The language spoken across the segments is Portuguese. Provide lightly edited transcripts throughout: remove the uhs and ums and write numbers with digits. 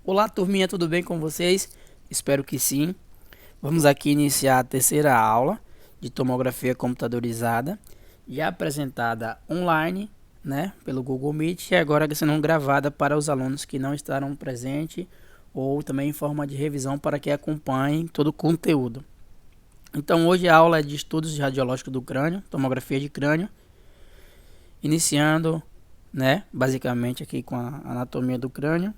Olá, turminha, tudo bem com vocês? Espero que sim. Vamos aqui iniciar a terceira aula de tomografia computadorizada, já apresentada online, né, pelo Google Meet e agora sendo gravada para os alunos que não estarão presentes ou também em forma de revisão para que acompanhem todo o conteúdo. Então, hoje a aula é de estudos de radiológico do crânio, tomografia de crânio, iniciando, né, basicamente aqui com a anatomia do crânio,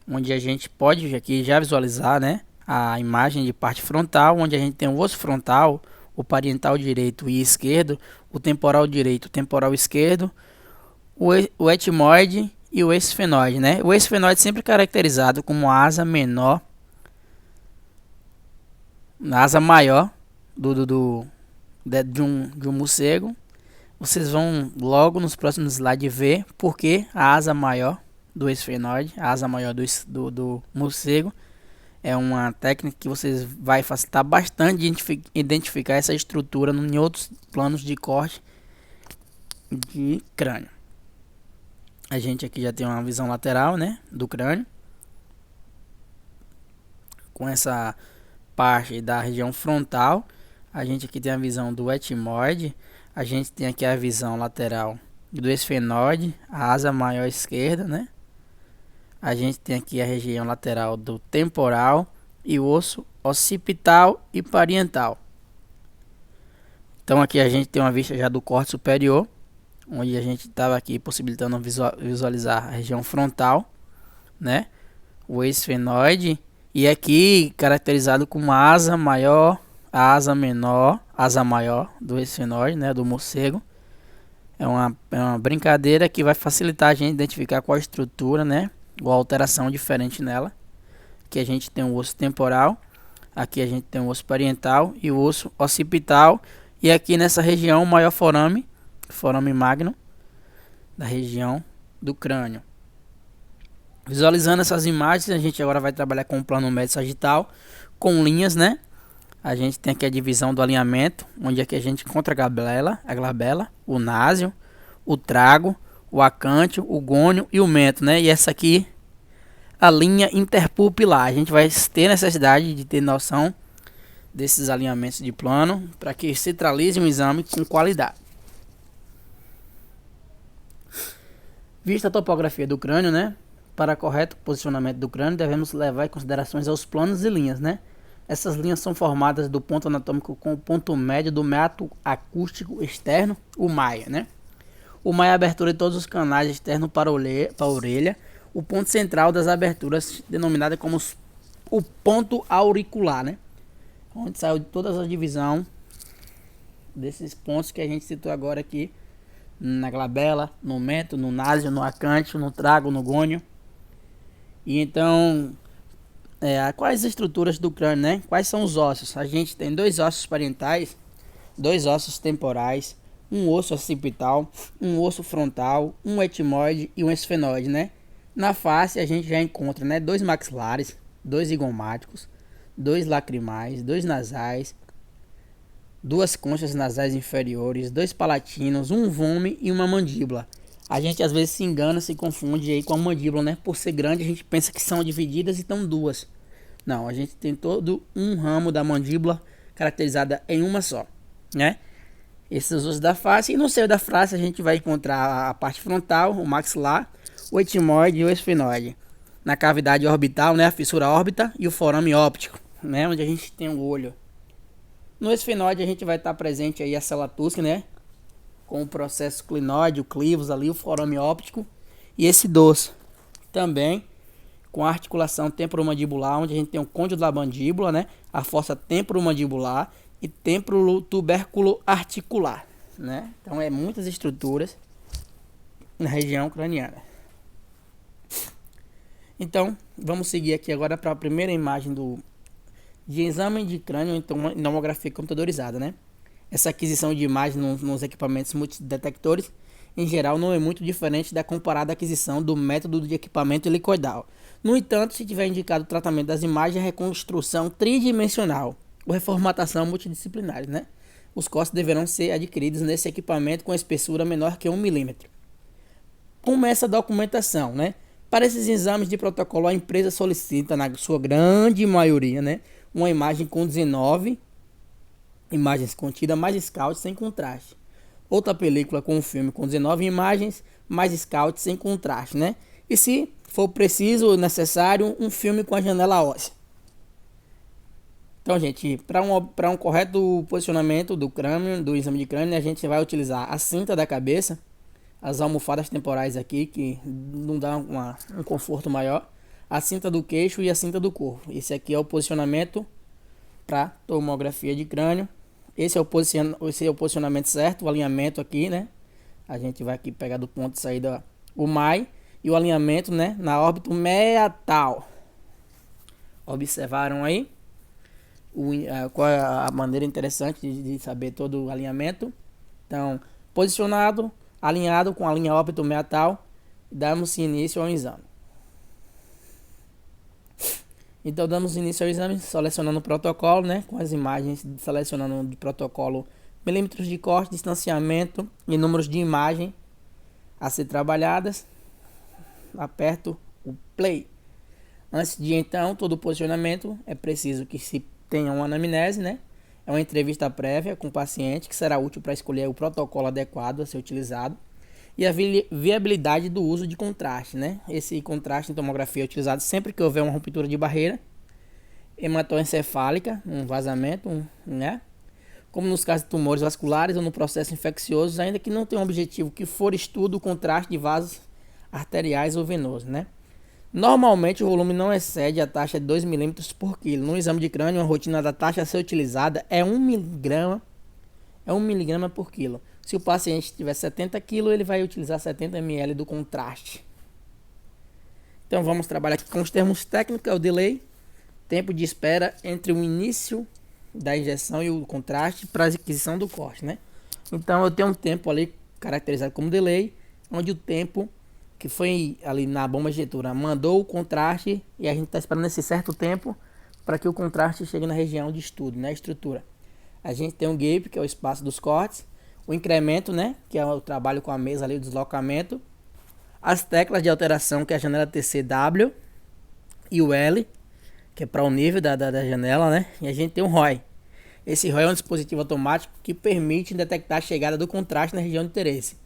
onde a gente pode aqui já visualizar, né, a imagem de parte frontal, onde a gente tem o osso frontal, o parietal direito e esquerdo, o temporal direito, o temporal esquerdo, o etmoide e o esfenoide, né? O esfenoide sempre caracterizado como a asa menor, a asa maior de um morcego. Vocês vão logo nos próximos slides ver porque a asa maior do esfenoide, a asa maior do morcego, é uma técnica que vocês vai facilitar bastante de identificar essa estrutura em outros planos de corte de crânio. A gente aqui já tem uma visão lateral, né, do crânio, com essa parte da região frontal. A gente aqui tem a visão do etmoide, a gente tem aqui a visão lateral do esfenoide, a asa maior esquerda, né? A gente tem aqui a região lateral do temporal e o osso occipital e parietal. Então aqui a gente tem uma vista já do corte superior, onde a gente estava aqui possibilitando visualizar a região frontal, né? O esfenoide, e aqui caracterizado como a asa maior, a asa menor, asa maior do esfenoide, né? Do morcego. É uma brincadeira que vai facilitar a gente identificar qual a estrutura, né? Ou alteração diferente nela. Aqui a gente tem o osso temporal, aqui a gente tem o osso parietal e o osso occipital, e aqui nessa região o maior forame magno da região do crânio. Visualizando essas imagens, a gente agora vai trabalhar com o plano médio sagital, com linhas, né? A gente tem aqui a divisão do alinhamento, onde aqui a gente encontra a glabela, o násio, o trago, o acâncio, o gônio e o mento, né? E essa aqui, a linha interpupilar. A gente vai ter necessidade de ter noção desses alinhamentos de plano para que centralize um exame com qualidade. Vista a topografia do crânio, né? Para correto posicionamento do crânio, devemos levar em considerações aos planos e linhas, né? Essas linhas são formadas do ponto anatômico com o ponto médio do meato acústico externo, o MAIA, né? O MAIA é a abertura de todos os canais externos para a orelha, o ponto central das aberturas, denominada como o ponto auricular, né? Onde saiu de toda a divisão desses pontos que a gente citou agora aqui, na glabela, no mento, no násio, no acâncio, no trago, no gônio. E então, quais as estruturas do crânio, né? Quais são os ossos? A gente tem dois ossos parietais, dois ossos temporais, um osso occipital, um osso frontal, um etmoide e um esfenoide, né? Na face a gente já encontra, né, dois maxilares, dois zigomáticos, dois lacrimais, dois nasais, duas conchas nasais inferiores, dois palatinos, um vômito e uma mandíbula. A gente às vezes se engana, se confunde aí com a mandíbula, né? Por ser grande, a gente pensa que são divididas e estão duas. Não, a gente tem todo um ramo da mandíbula caracterizada em uma só, né? Esses ossos da face, e no seio da face a gente vai encontrar a parte frontal, o maxilar, o etmoide e o esfenoide. Na cavidade orbital, né, a fissura órbita e o forame óptico, né, onde a gente tem o olho. No esfenoide a gente vai estar presente aí a célula Tusca, né, com o processo clinoide, o clivos ali, o forame óptico e esse dorso. Também com a articulação temporomandibular, onde a gente tem o côndilo da mandíbula, né, a fossa temporomandibular e temporo tubérculo articular, né? Então é muitas estruturas na região craniana. Então vamos seguir aqui agora para a primeira imagem de exame de crânio, então em tomografia computadorizada, né? Essa aquisição de imagem nos equipamentos multidetectores em geral não é muito diferente da comparada aquisição do método de equipamento helicoidal. No entanto, se tiver indicado o tratamento das imagens, a reconstrução tridimensional ou reformatação multidisciplinar, né? Os cortes deverão ser adquiridos nesse equipamento com espessura menor que 1 milímetro. Começa a documentação, né? Para esses exames de protocolo, a empresa solicita, na sua grande maioria, né, uma imagem com 19 imagens contidas mais scout sem contraste. Outra película com um filme com 19 imagens mais scout sem contraste, né? E se for preciso ou necessário, um filme com a janela óssea. Então, gente, para um correto posicionamento do crânio, do exame de crânio, a gente vai utilizar a cinta da cabeça, as almofadas temporais aqui, que não dá um conforto maior, a cinta do queixo e a cinta do corpo. Esse aqui é o posicionamento para tomografia de crânio. Esse é o posicionamento certo, o alinhamento aqui, né? A gente vai aqui pegar do ponto de saída o MAI e o alinhamento, né, na órbita meatal. Observaram aí? Qual é a maneira interessante de saber todo o alinhamento? Então, posicionado, alinhado com a linha órbita meatal, damos início ao exame. Então, damos início ao exame selecionando o protocolo, né, com as imagens, selecionando de protocolo milímetros de corte, distanciamento e números de imagem a ser trabalhadas. Aperto o play. Antes de então todo o posicionamento, é preciso que se tenha uma anamnese, né? É uma entrevista prévia com o paciente que será útil para escolher o protocolo adequado a ser utilizado e a viabilidade do uso de contraste, né? Esse contraste em tomografia é utilizado sempre que houver uma ruptura de barreira hematoencefálica, um vazamento, né? Como nos casos de tumores vasculares ou no processo infeccioso, ainda que não tenha um objetivo que for estudo o contraste de vasos arteriais ou venosos, né? Normalmente o volume não excede a taxa de 2 milímetros por quilo. No exame de crânio, a rotina da taxa a ser utilizada é 1 miligrama por quilo. Se o paciente tiver 70 kg, ele vai utilizar 70 ml do contraste. Então vamos trabalhar aqui com os termos técnicos, é o delay, tempo de espera entre o início da injeção e o contraste para a aquisição do corte, né? Então eu tenho um tempo ali caracterizado como delay, onde o tempo que foi ali na bomba injetora mandou o contraste e a gente está esperando esse certo tempo para que o contraste chegue na região de estudo, né, estrutura. A gente tem um gap, que é o espaço dos cortes, o incremento, né, que é o trabalho com a mesa ali, o deslocamento, as teclas de alteração, que é a janela TCW, e o L, que é para o nível da janela, né, e a gente tem o ROI. Esse ROI é um dispositivo automático que permite detectar a chegada do contraste na região de interesse.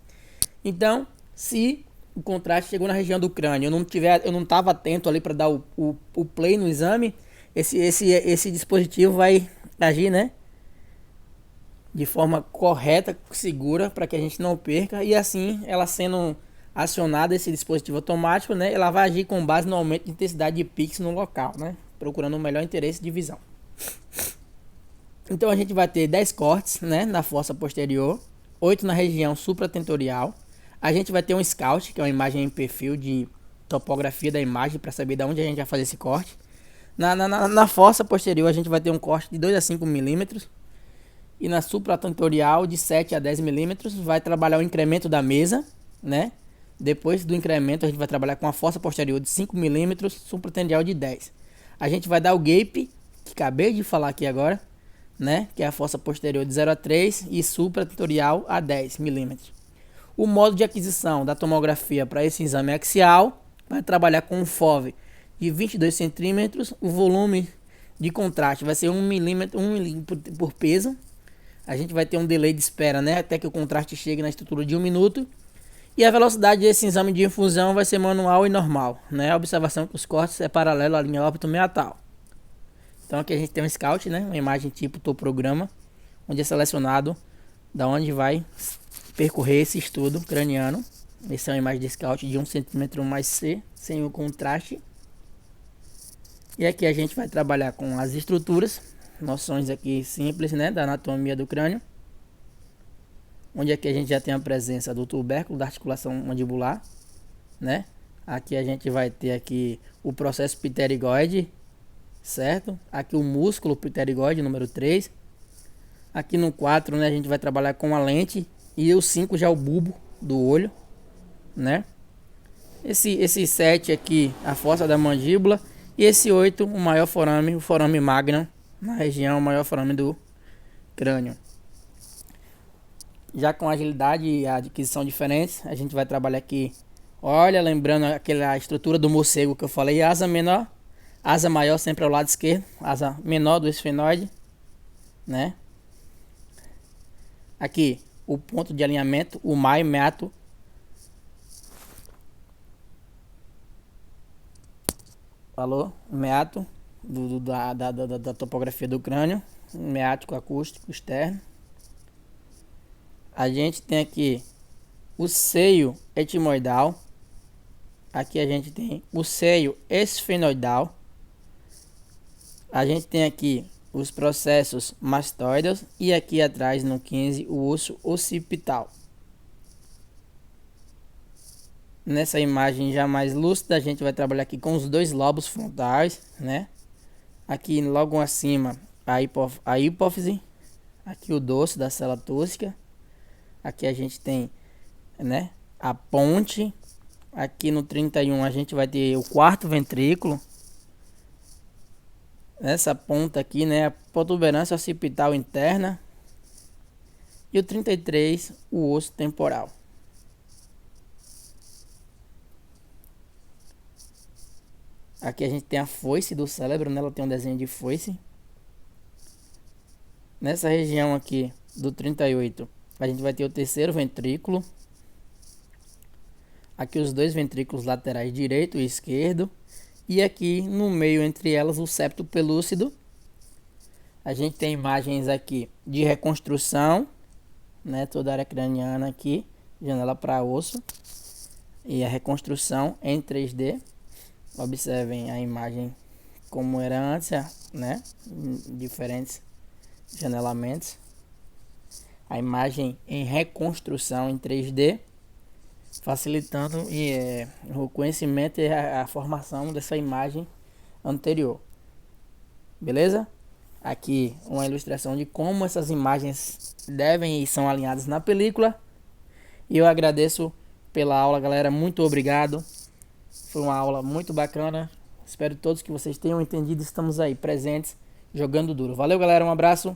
Então, se o contraste chegou na região do crânio, eu não estava atento ali para dar o play no exame, esse dispositivo vai agir, né, de forma correta, segura, para que a gente não perca, e assim, ela sendo acionada, esse dispositivo automático, né, ela vai agir com base no aumento de intensidade de pixels no local, né, procurando o melhor interesse de visão. Então a gente vai ter 10 cortes, né, na fossa posterior, 8 na região supratentorial. A gente vai ter um scout, que é uma imagem em perfil de topografia da imagem, para saber de onde a gente vai fazer esse corte. Na fossa posterior a gente vai ter um corte de 2 a 5 milímetros. E na supratentorial de 7 a 10 milímetros vai trabalhar o incremento da mesa, né? Depois do incremento a gente vai trabalhar com a fossa posterior de 5 milímetros, supratentorial de 10. A gente vai dar o gap, que acabei de falar aqui agora, né? Que é a fossa posterior de 0 a 3 e supratentorial a 10 milímetros. O modo de aquisição da tomografia para esse exame axial vai trabalhar com um FOV de 22 centímetros. O volume de contraste vai ser 1 milímetro por peso. A gente vai ter um delay de espera, né, até que o contraste chegue na estrutura de 1 minuto. E a velocidade desse exame de infusão vai ser manual e normal, né? A observação que os cortes é paralelo à linha órbita meatal. Então aqui a gente tem um scout, né, uma imagem tipo topograma, onde é selecionado da onde vai percorrer esse estudo craniano. Essa é uma imagem de scout de 1 cm mais C, sem o contraste. E aqui a gente vai trabalhar com as estruturas, noções aqui simples, né, da anatomia do crânio. Onde aqui a gente já tem a presença do tubérculo, da articulação mandibular, né? Aqui a gente vai ter aqui o processo pterigoide, certo? Aqui o músculo pterigoide, número 3. Aqui no 4, né, a gente vai trabalhar com a lente. E o 5 já é o bulbo do olho, né? Esse 7 aqui, a fossa da mandíbula. E esse 8, o maior forame, o forame magnum, na região, o maior forame do crânio. Já com agilidade e adquisição diferentes, a gente vai trabalhar aqui Olha, lembrando aquela estrutura do morcego que eu falei, asa menor, asa maior sempre ao lado esquerdo, asa menor do esfenoide, né? Aqui, o ponto de alinhamento, o maio, meato. Falou? Meato da topografia do crânio, meático acústico externo. A gente tem aqui o seio etimoidal. Aqui a gente tem o seio esfenoidal. A gente tem aqui os processos mastoides e aqui atrás no 15 o osso occipital. Nessa imagem já mais lúcida a gente vai trabalhar aqui com os dois lobos frontais, né? Aqui logo acima a hipófise, aqui o dorso da célula túrcica. Aqui a gente tem, né, a ponte. Aqui no 31 a gente vai ter o quarto ventrículo. Essa ponta aqui, né, a protuberância occipital interna. E o 33, o osso temporal. Aqui a gente tem a foice do cérebro, né? Ela tem um desenho de foice. Nessa região aqui do 38, a gente vai ter o terceiro ventrículo. Aqui os dois ventrículos laterais direito e esquerdo. E aqui no meio entre elas o septo pelúcido. A gente tem imagens aqui de reconstrução, né? Toda a área craniana aqui, janela para osso. E a reconstrução em 3D. Observem a imagem como era antes, né? Diferentes janelamentos. A imagem em reconstrução em 3D, facilitando o conhecimento e a formação dessa imagem anterior. Beleza? Aqui uma ilustração de como essas imagens devem e são alinhadas na película. E eu agradeço pela aula, galera. Muito obrigado. Foi uma aula muito bacana. Espero todos que vocês tenham entendido. Estamos aí presentes, jogando duro. Valeu, galera. Um abraço.